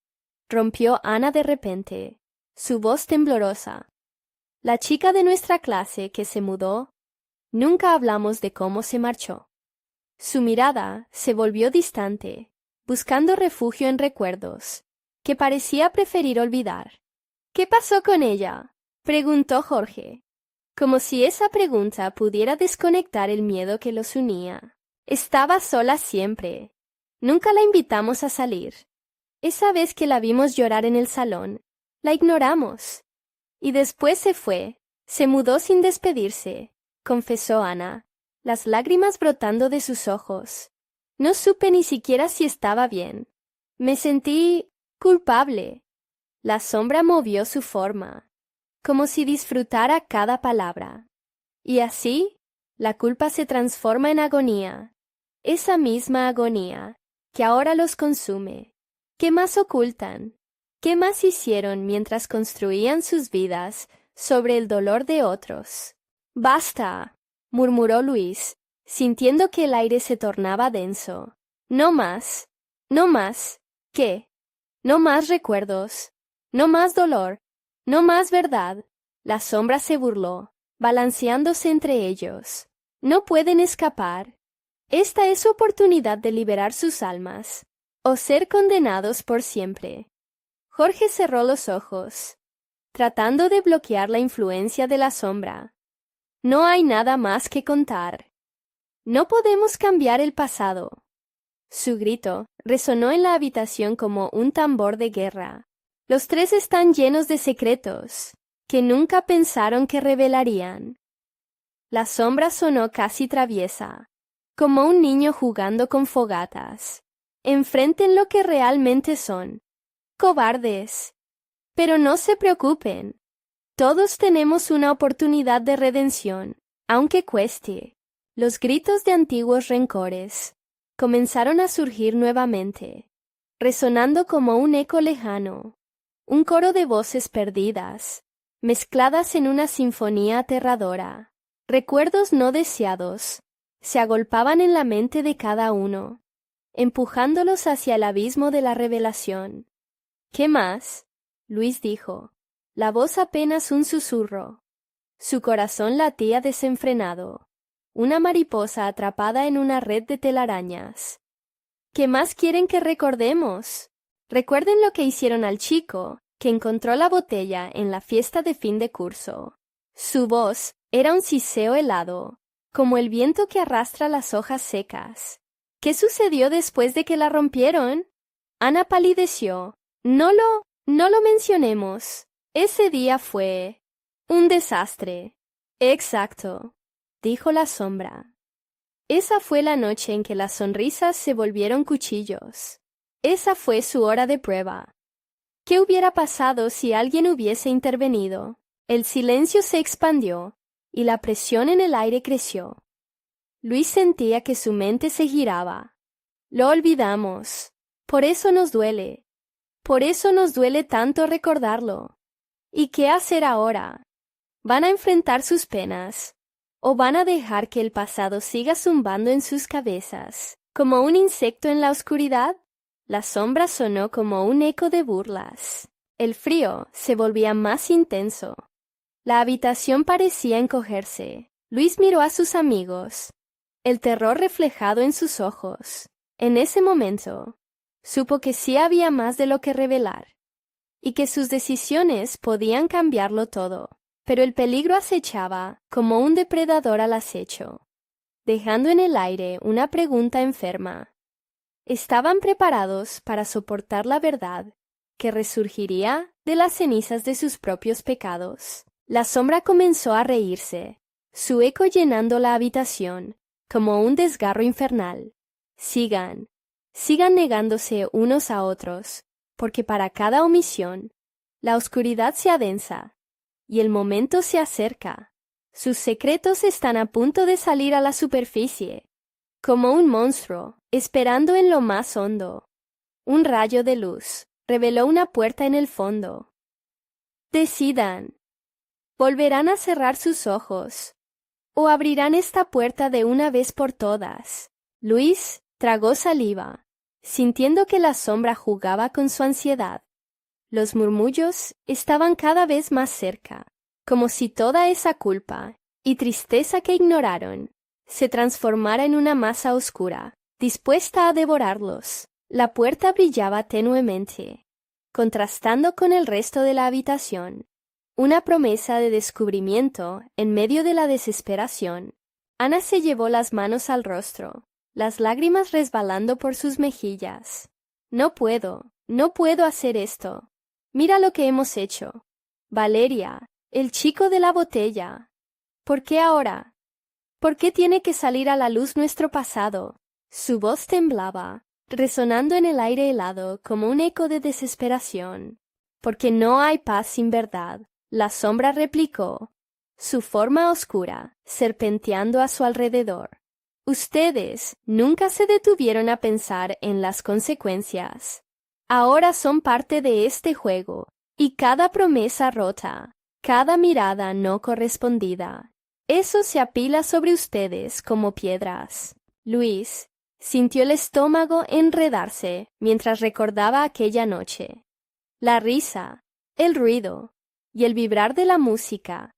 rompió Ana de repente, su voz temblorosa. La chica de nuestra clase que se mudó. Nunca hablamos de cómo se marchó. Su mirada se volvió distante, buscando refugio en recuerdos que parecía preferir olvidar. ¿Qué pasó con ella?, preguntó Jorge, como si esa pregunta pudiera desconectar el miedo que los unía. Estaba sola siempre. Nunca la invitamos a salir. Esa vez que la vimos llorar en el salón, la ignoramos. Y después se fue, se mudó sin despedirse, confesó Ana, las lágrimas brotando de sus ojos. No supe ni siquiera si estaba bien. Me sentí culpable. La sombra movió su forma, como si disfrutara cada palabra. Y así, la culpa se transforma en agonía, esa misma agonía que ahora los consume. ¿Qué más ocultan? ¿Qué más hicieron mientras construían sus vidas sobre el dolor de otros? «Basta», murmuró Luis, sintiendo que el aire se tornaba denso. «No más. No más. ¿Qué? No más recuerdos. No más dolor. No más verdad». La sombra se burló, balanceándose entre ellos. «No pueden escapar. Esta es su oportunidad de liberar sus almas, o ser condenados por siempre». Jorge cerró los ojos, tratando de bloquear la influencia de la sombra. No hay nada más que contar. No podemos cambiar el pasado. Su grito resonó en la habitación como un tambor de guerra. Los tres están llenos de secretos que nunca pensaron que revelarían. La sombra sonó casi traviesa, como un niño jugando con fogatas. Enfrenten lo que realmente son. Cobardes. Pero no se preocupen. Todos tenemos una oportunidad de redención, aunque cueste. Los gritos de antiguos rencores comenzaron a surgir nuevamente, resonando como un eco lejano, un coro de voces perdidas, mezcladas en una sinfonía aterradora. Recuerdos no deseados se agolpaban en la mente de cada uno, empujándolos hacia el abismo de la revelación. «¿Qué más?», Luis dijo, la voz apenas un susurro. Su corazón latía desenfrenado, una mariposa atrapada en una red de telarañas. «¿Qué más quieren que recordemos? Recuerden lo que hicieron al chico que encontró la botella en la fiesta de fin de curso». Su voz era un siseo helado, como el viento que arrastra las hojas secas. «¿Qué sucedió después de que la rompieron?». Ana palideció. No lo mencionemos. Ese día fue un desastre». «Exacto», dijo la sombra. Esa fue la noche en que las sonrisas se volvieron cuchillos. Esa fue su hora de prueba. ¿Qué hubiera pasado si alguien hubiese intervenido? El silencio se expandió y la presión en el aire creció. Luis sentía que su mente se giraba. Lo olvidamos. Por eso nos duele. Por eso nos duele tanto recordarlo. ¿Y qué hacer ahora? ¿Van a enfrentar sus penas? ¿O van a dejar que el pasado siga zumbando en sus cabezas, como un insecto en la oscuridad? La sombra sonó como un eco de burlas. El frío se volvía más intenso. La habitación parecía encogerse. Luis miró a sus amigos, el terror reflejado en sus ojos. En ese momento, supo que sí había más de lo que revelar, y que sus decisiones podían cambiarlo todo. Pero el peligro acechaba como un depredador al acecho, dejando en el aire una pregunta enferma. ¿Estaban preparados para soportar la verdad que resurgiría de las cenizas de sus propios pecados? La sombra comenzó a reírse, su eco llenando la habitación como un desgarro infernal. Sigan negándose unos a otros, porque para cada omisión, la oscuridad se adensa. y el momento se acerca. Sus secretos están a punto de salir a la superficie, como un monstruo, esperando en lo más hondo. Un rayo de luz reveló una puerta en el fondo. Decidan. ¿Volverán a cerrar sus ojos? ¿O abrirán esta puerta de una vez por todas? Luis tragó saliva, sintiendo que la sombra jugaba con su ansiedad. Los murmullos estaban cada vez más cerca, como si toda esa culpa y tristeza que ignoraron se transformara en una masa oscura, dispuesta a devorarlos. La puerta brillaba tenuemente, contrastando con el resto de la habitación. Una promesa de descubrimiento en medio de la desesperación. Ana se llevó las manos al rostro, las lágrimas resbalando por sus mejillas. No puedo hacer esto. Mira lo que hemos hecho. Valeria, el chico de la botella. ¿Por qué ahora? ¿Por qué tiene que salir a la luz nuestro pasado? Su voz temblaba, resonando en el aire helado como un eco de desesperación. Porque no hay paz sin verdad, la sombra replicó, su forma oscura, serpenteando a su alrededor. Ustedes nunca se detuvieron a pensar en las consecuencias. Ahora son parte de este juego, y cada promesa rota, cada mirada no correspondida, eso se apila sobre ustedes como piedras. Luis sintió el estómago enredarse mientras recordaba aquella noche. La risa, el ruido y el vibrar de la música,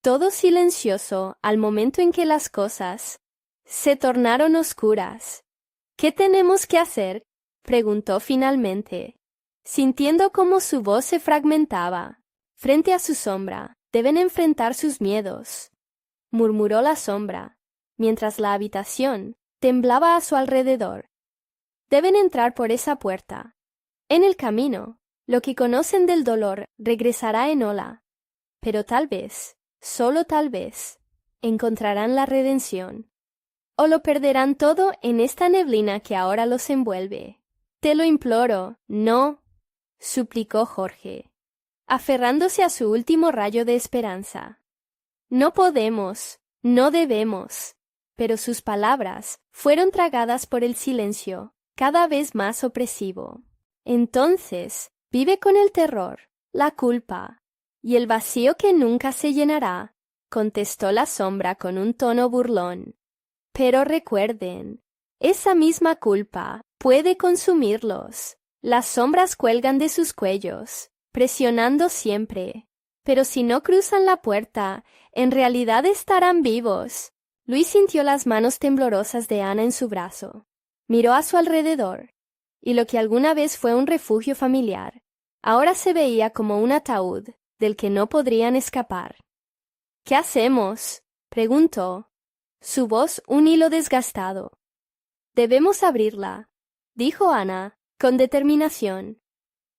todo silencioso al momento en que las cosas se tornaron oscuras. ¿Qué tenemos que hacer?, preguntó finalmente, sintiendo cómo su voz se fragmentaba. Frente a su sombra, deben enfrentar sus miedos, murmuró la sombra, mientras la habitación temblaba a su alrededor. Deben entrar por esa puerta. En el camino, lo que conocen del dolor regresará en ola, pero tal vez, solo tal vez, encontrarán la redención. O lo perderán todo en esta neblina que ahora los envuelve. Te lo imploro, no, suplicó Jorge, aferrándose a su último rayo de esperanza. No podemos, no debemos. Pero sus palabras fueron tragadas por el silencio, cada vez más opresivo. Entonces, vive con el terror, la culpa y el vacío que nunca se llenará, contestó la sombra con un tono burlón. Pero recuerden, esa misma culpa puede consumirlos. Las sombras cuelgan de sus cuellos, presionando siempre. Pero si no cruzan la puerta, en realidad estarán vivos. Luis sintió las manos temblorosas de Ana en su brazo. Miró a su alrededor, y lo que alguna vez fue un refugio familiar, ahora se veía como un ataúd del que no podrían escapar. ¿Qué hacemos?, preguntó, su voz un hilo desgastado. Debemos abrirla, dijo Ana, con determinación.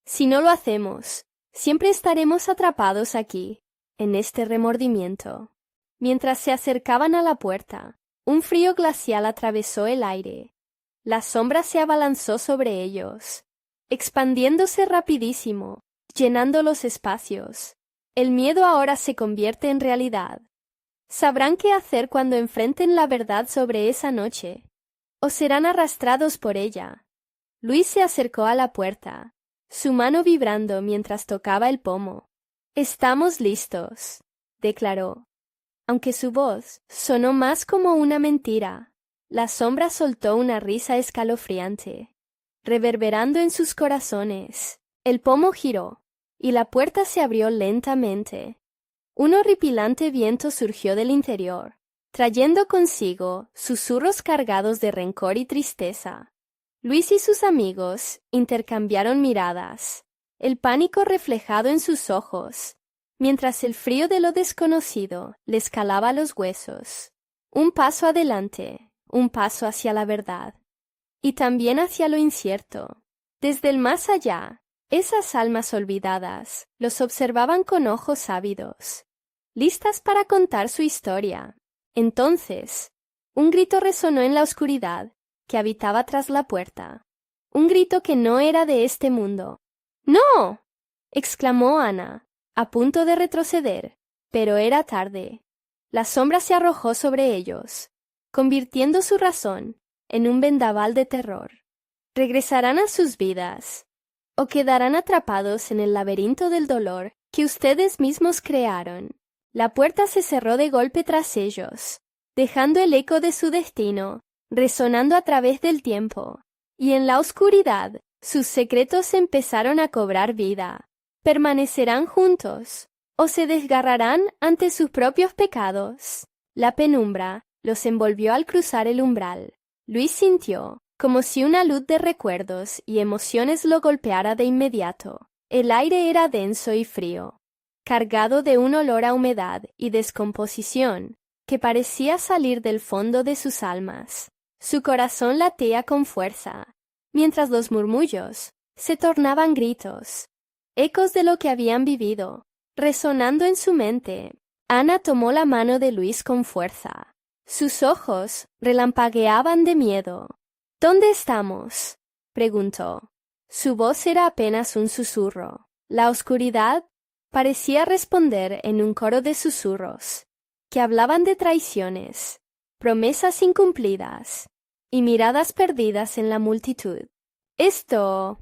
Si no lo hacemos, siempre estaremos atrapados aquí, en este remordimiento. Mientras se acercaban a la puerta, un frío glacial atravesó el aire. La sombra se abalanzó sobre ellos, expandiéndose rapidísimo, llenando los espacios. El miedo ahora se convierte en realidad. ¿Sabrán qué hacer cuando enfrenten la verdad sobre esa noche? ¿O serán arrastrados por ella? Luis se acercó a la puerta, su mano vibrando mientras tocaba el pomo. «Estamos listos», declaró. Aunque su voz sonó más como una mentira, la sombra soltó una risa escalofriante, reverberando en sus corazones. El pomo giró, y la puerta se abrió lentamente. Un horripilante viento surgió del interior, trayendo consigo susurros cargados de rencor y tristeza. Luis y sus amigos intercambiaron miradas, el pánico reflejado en sus ojos, mientras el frío de lo desconocido les calaba los huesos. Un paso adelante, un paso hacia la verdad, y también hacia lo incierto. Desde el más allá, esas almas olvidadas los observaban con ojos ávidos, listas para contar su historia. Entonces, un grito resonó en la oscuridad que habitaba tras la puerta, un grito que no era de este mundo. «¡No!», exclamó Ana, a punto de retroceder, pero era tarde. La sombra se arrojó sobre ellos, convirtiendo su razón en un vendaval de terror. ¿Regresarán a sus vidas o quedarán atrapados en el laberinto del dolor que ustedes mismos crearon? La puerta se cerró de golpe tras ellos, dejando el eco de su destino resonando a través del tiempo, y en la oscuridad sus secretos empezaron a cobrar vida. ¿Permanecerán juntos o se desgarrarán ante sus propios pecados? La penumbra los envolvió al cruzar el umbral. Luis sintió como si una luz de recuerdos y emociones lo golpeara de inmediato. El aire era denso y frío, cargado de un olor a humedad y descomposición que parecía salir del fondo de sus almas. Su corazón latía con fuerza, mientras los murmullos se tornaban gritos, ecos de lo que habían vivido, resonando en su mente. Ana tomó la mano de Luis con fuerza. Sus ojos relampagueaban de miedo. ¿Dónde estamos?, preguntó. Su voz era apenas un susurro. La oscuridad parecía responder en un coro de susurros, que hablaban de traiciones, promesas incumplidas y miradas perdidas en la multitud. Esto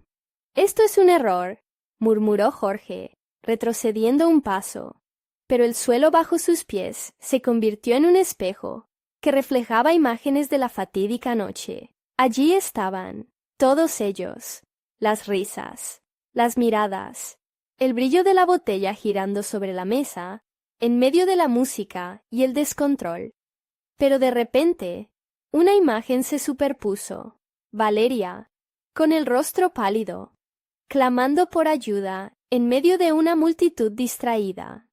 es un error, murmuró Jorge, retrocediendo un paso, pero el suelo bajo sus pies se convirtió en un espejo que reflejaba imágenes de la fatídica noche. Allí estaban, todos ellos, las risas, las miradas, el brillo de la botella girando sobre la mesa, en medio de la música y el descontrol. Pero de repente, una imagen se superpuso. Valeria, con el rostro pálido, clamando por ayuda en medio de una multitud distraída.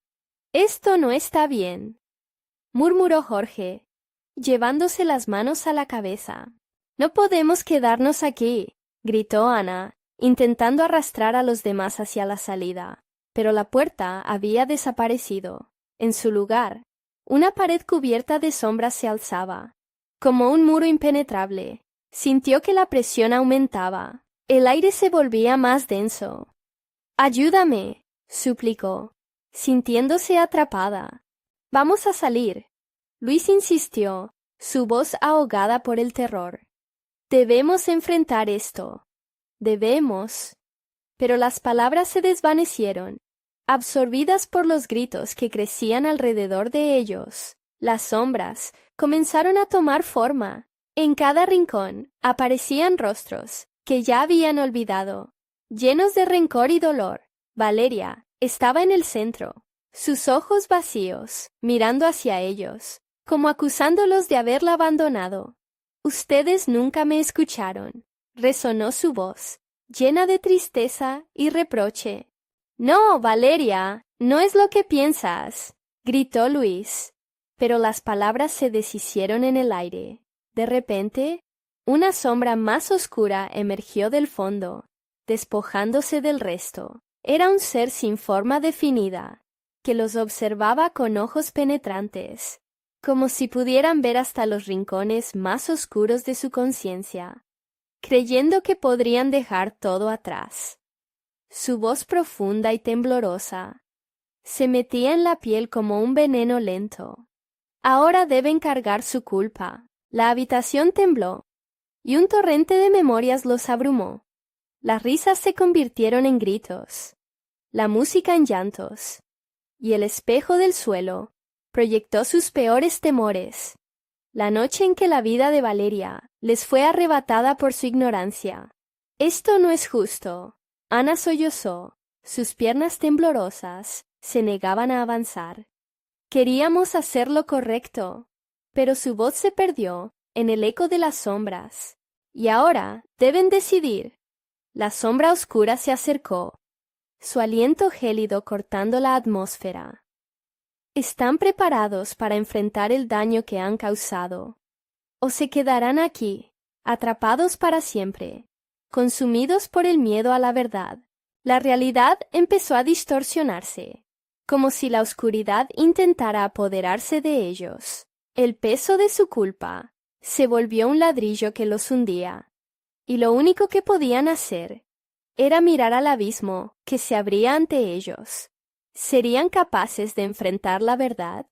«Esto no está bien», murmuró Jorge, llevándose las manos a la cabeza. «No podemos quedarnos aquí», gritó Ana, intentando arrastrar a los demás hacia la salida. Pero la puerta había desaparecido. En su lugar, una pared cubierta de sombras se alzaba, como un muro impenetrable. Sintió que la presión aumentaba. El aire se volvía más denso. «Ayúdame», suplicó, sintiéndose atrapada. «Vamos a salir», Luis insistió, su voz ahogada por el terror. «Debemos enfrentar esto. Debemos». Pero las palabras se desvanecieron, absorbidas por los gritos que crecían alrededor de ellos. Las sombras comenzaron a tomar forma. En cada rincón aparecían rostros que ya habían olvidado, llenos de rencor y dolor. Valeria estaba en el centro, sus ojos vacíos, mirando hacia ellos, como acusándolos de haberla abandonado. «Ustedes nunca me escucharon», resonó su voz, llena de tristeza y reproche. «No, Valeria, no es lo que piensas», gritó Luis. Pero las palabras se deshicieron en el aire. De repente, una sombra más oscura emergió del fondo, despojándose del resto. Era un ser sin forma definida, que los observaba con ojos penetrantes, como si pudieran ver hasta los rincones más oscuros de su conciencia, creyendo que podrían dejar todo atrás. Su voz profunda y temblorosa se metía en la piel como un veneno lento. Ahora deben cargar su culpa. La habitación tembló, y un torrente de memorias los abrumó. Las risas se convirtieron en gritos, la música en llantos, y el espejo del suelo proyectó sus peores temores. La noche en que la vida de Valeria les fue arrebatada por su ignorancia. «Esto no es justo». Ana sollozó, sus piernas temblorosas se negaban a avanzar. «Queríamos hacer lo correcto», pero su voz se perdió en el eco de las sombras. «Y ahora deben decidir». La sombra oscura se acercó, su aliento gélido cortando la atmósfera. ¿Están preparados para enfrentar el daño que han causado? ¿O se quedarán aquí, atrapados para siempre, consumidos por el miedo a la verdad? La realidad empezó a distorsionarse, como si la oscuridad intentara apoderarse de ellos. El peso de su culpa se volvió un ladrillo que los hundía, y lo único que podían hacer era mirar al abismo que se abría ante ellos, ¿Serían capaces de enfrentar la verdad?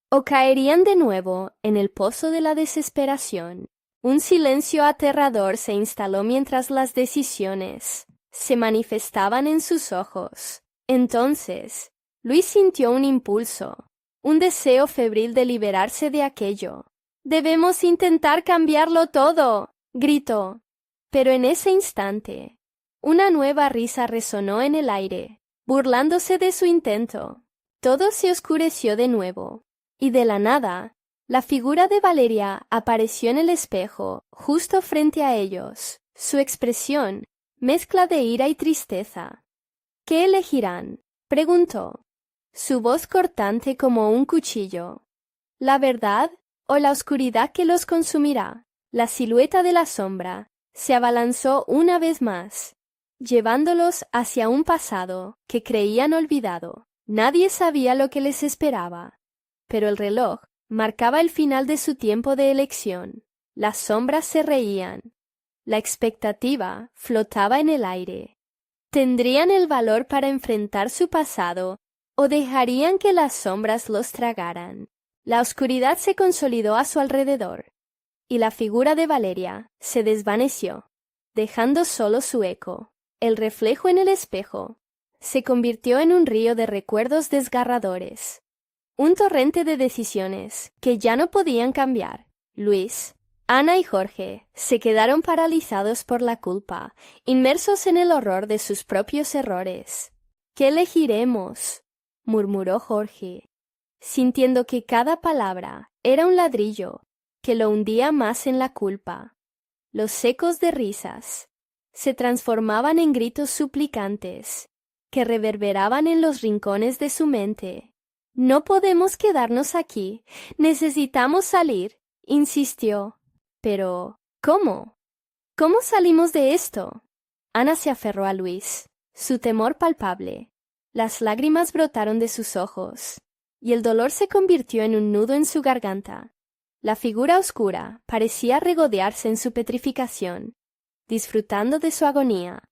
¿O caerían de nuevo en el pozo de la desesperación? Un silencio aterrador se instaló mientras las decisiones se manifestaban en sus ojos. Entonces, Luis sintió un impulso, un deseo febril de liberarse de aquello. «Debemos intentar cambiarlo todo», gritó. Pero en ese instante, una nueva risa resonó en el aire, burlándose de su intento. Todo se oscureció de nuevo, y de la nada, la figura de Valeria apareció en el espejo, justo frente a ellos. Su expresión, mezcla de ira y tristeza. «¿Qué elegirán?», preguntó, su voz cortante como un cuchillo. «¿La verdad o la oscuridad que los consumirá?». La silueta de la sombra se abalanzó una vez más, llevándolos hacia un pasado que creían olvidado. Nadie sabía lo que les esperaba, pero el reloj marcaba el final de su tiempo de elección. Las sombras se reían. La expectativa flotaba en el aire. ¿Tendrían el valor para enfrentar su pasado o dejarían que las sombras los tragaran? La oscuridad se consolidó a su alrededor, y la figura de Valeria se desvaneció, dejando solo su eco. El reflejo en el espejo se convirtió en un río de recuerdos desgarradores, un torrente de decisiones que ya no podían cambiar. Luis, Ana y Jorge se quedaron paralizados por la culpa, inmersos en el horror de sus propios errores. «¿Qué elegiremos?», murmuró Jorge, sintiendo que cada palabra era un ladrillo que lo hundía más en la culpa. Los ecos de risas se transformaban en gritos suplicantes que reverberaban en los rincones de su mente. «No podemos quedarnos aquí, necesitamos salir», insistió. «Pero, ¿cómo? ¿Cómo salimos de esto?». Ana se aferró a Luis, su temor palpable. Las lágrimas brotaron de sus ojos, y el dolor se convirtió en un nudo en su garganta. La figura oscura parecía regodearse en su petrificación, disfrutando de su agonía.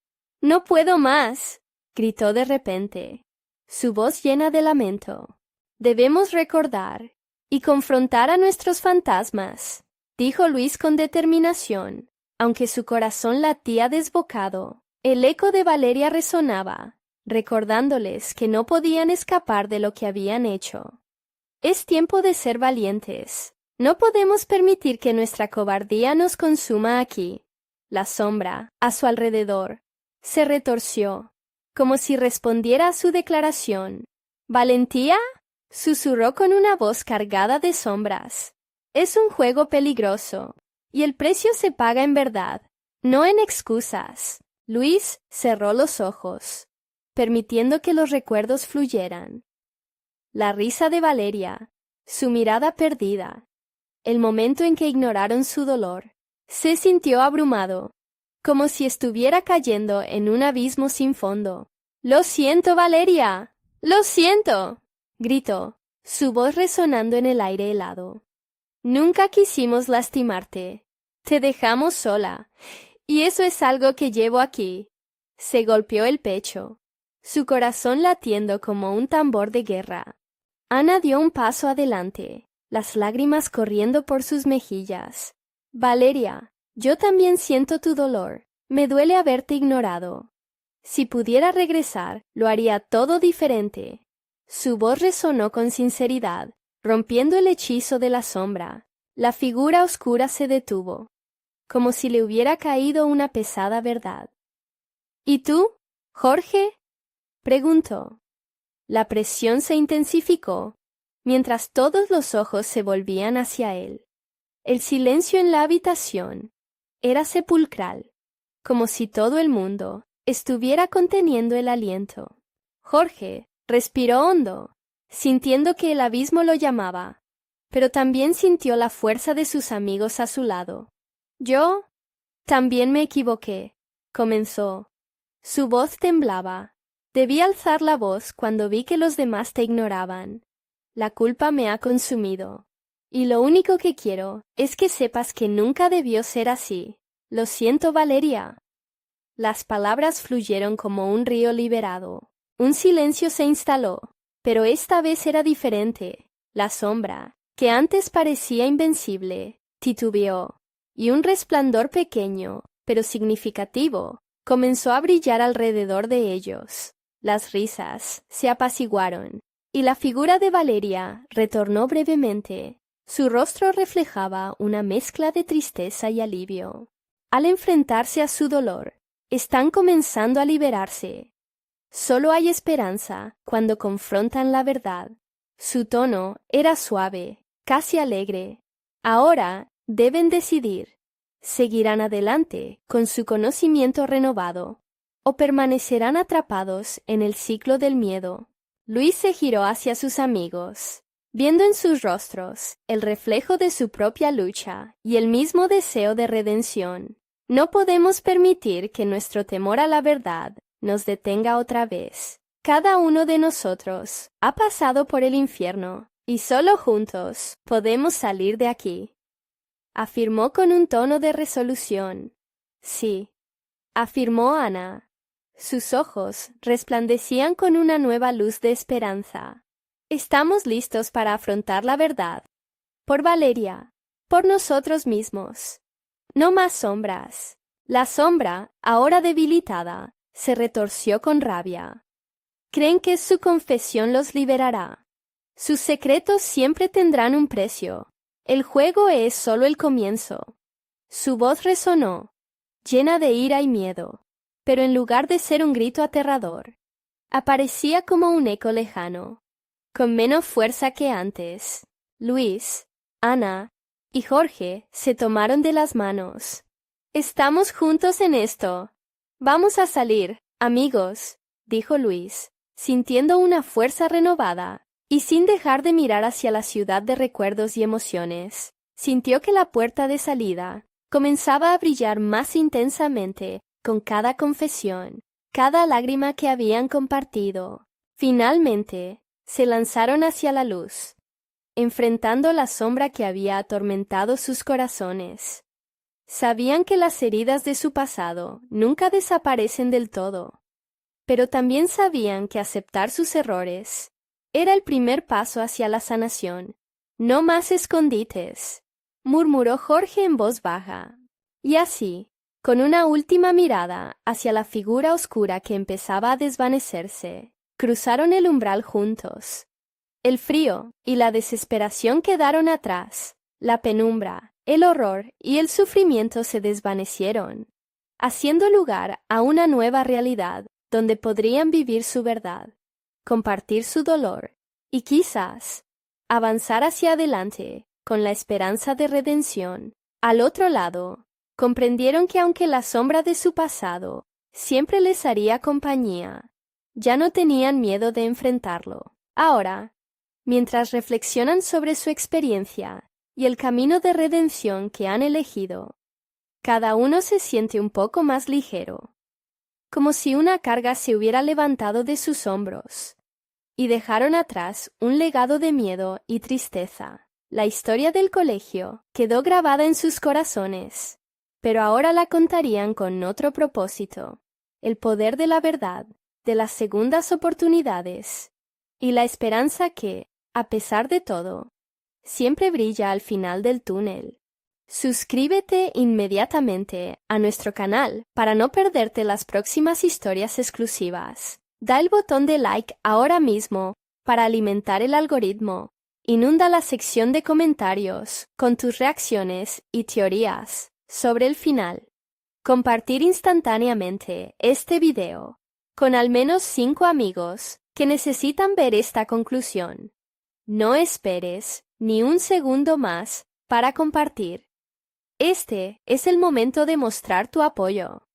«No puedo más», gritó de repente, su voz llena de lamento. «Debemos recordar y confrontar a nuestros fantasmas», dijo Luis con determinación, aunque su corazón latía desbocado. El eco de Valeria resonaba, recordándoles que no podían escapar de lo que habían hecho. «Es tiempo de ser valientes. No podemos permitir que nuestra cobardía nos consuma aquí». La sombra, a su alrededor, se retorció, como si respondiera a su declaración. «¿Valentía?», susurró con una voz cargada de sombras. «Es un juego peligroso, y el precio se paga en verdad, no en excusas». Luis cerró los ojos, permitiendo que los recuerdos fluyeran. La risa de Valeria, su mirada perdida, el momento en que ignoraron su dolor. Se sintió abrumado, como si estuviera cayendo en un abismo sin fondo. «Lo siento, Valeria, lo siento», gritó, su voz resonando en el aire helado. «Nunca quisimos lastimarte. Te dejamos sola, y eso es algo que llevo aquí». Se golpeó el pecho, su corazón latiendo como un tambor de guerra. Ana dio un paso adelante, las lágrimas corriendo por sus mejillas. «Valeria, yo también siento tu dolor. Me duele haberte ignorado. Si pudiera regresar, lo haría todo diferente». Su voz resonó con sinceridad, rompiendo el hechizo de la sombra. La figura oscura se detuvo, como si le hubiera caído una pesada verdad. «¿Y tú, Jorge?», preguntó. La presión se intensificó, mientras todos los ojos se volvían hacia él. El silencio en la habitación era sepulcral, como si todo el mundo estuviera conteniendo el aliento. Jorge respiró hondo, sintiendo que el abismo lo llamaba, pero también sintió la fuerza de sus amigos a su lado. «Yo también me equivoqué», comenzó. Su voz temblaba. «Debí alzar la voz cuando vi que los demás te ignoraban. La culpa me ha consumido. Y lo único que quiero es que sepas que nunca debió ser así. Lo siento, Valeria». Las palabras fluyeron como un río liberado, Un silencio se instaló, pero esta vez era diferente. La sombra, que antes parecía invencible, titubeó, y un resplandor pequeño, pero significativo, comenzó a brillar alrededor de ellos. Las risas se apaciguaron, y la figura de Valeria retornó brevemente. Su rostro reflejaba una mezcla de tristeza y alivio. Al enfrentarse a su dolor, están comenzando a liberarse. Solo hay esperanza cuando confrontan la verdad. Su tono era suave, casi alegre. Ahora deben decidir. ¿Seguirán adelante con su conocimiento renovado o permanecerán atrapados en el ciclo del miedo? Luis se giró hacia sus amigos, viendo en sus rostros el reflejo de su propia lucha y el mismo deseo de redención. No podemos permitir que nuestro temor a la verdad nos detenga otra vez. Cada uno de nosotros ha pasado por el infierno y solo juntos podemos salir de aquí. Afirmó con un tono de resolución. Sí, afirmó Ana. Sus ojos resplandecían con una nueva luz de esperanza. Estamos listos para afrontar la verdad. Por Valeria, por nosotros mismos. No más sombras. La sombra, ahora debilitada, se retorció con rabia. Creen que su confesión los liberará. Sus secretos siempre tendrán un precio. El juego es solo el comienzo. Su voz resonó, llena de ira y miedo, pero en lugar de ser un grito aterrador, aparecía como un eco lejano, con menos fuerza que antes. Luis, Ana y Jorge se tomaron de las manos. Estamos juntos en esto. Vamos a salir, amigos, dijo Luis, sintiendo una fuerza renovada. Y sin dejar de mirar hacia la ciudad de recuerdos y emociones, sintió que la puerta de salida comenzaba a brillar más intensamente con cada confesión, cada lágrima que habían compartido. Finalmente, se lanzaron hacia la luz, enfrentando la sombra que había atormentado sus corazones. Sabían que las heridas de su pasado nunca desaparecen del todo, pero también sabían que aceptar sus errores era el primer paso hacia la sanación. No más escondites, murmuró Jorge en voz baja. Y así, con una última mirada hacia la figura oscura que empezaba a desvanecerse, cruzaron el umbral juntos. El frío y la desesperación quedaron atrás. La penumbra, el horror y el sufrimiento se desvanecieron, haciendo lugar a una nueva realidad donde podrían vivir su verdad, compartir su dolor y quizás avanzar hacia adelante con la esperanza de redención. Al otro lado, comprendieron que aunque la sombra de su pasado siempre les haría compañía, ya no tenían miedo de enfrentarlo. Ahora, mientras reflexionan sobre su experiencia y el camino de redención que han elegido, cada uno se siente un poco más ligero, como si una carga se hubiera levantado de sus hombros, y dejaron atrás un legado de miedo y tristeza. La historia del colegio quedó grabada en sus corazones, pero ahora la contarían con otro propósito: el poder de la verdad, de las segundas oportunidades, y la esperanza que, a pesar de todo, siempre brilla al final del túnel. Suscríbete inmediatamente a nuestro canal para no perderte las próximas historias exclusivas. Da el botón de like ahora mismo para alimentar el algoritmo. Inunda la sección de comentarios con tus reacciones y teorías sobre el final. Compartir instantáneamente este video con al menos 5 amigos que necesitan ver esta conclusión. No esperes ni un segundo más para compartir. Este es el momento de mostrar tu apoyo.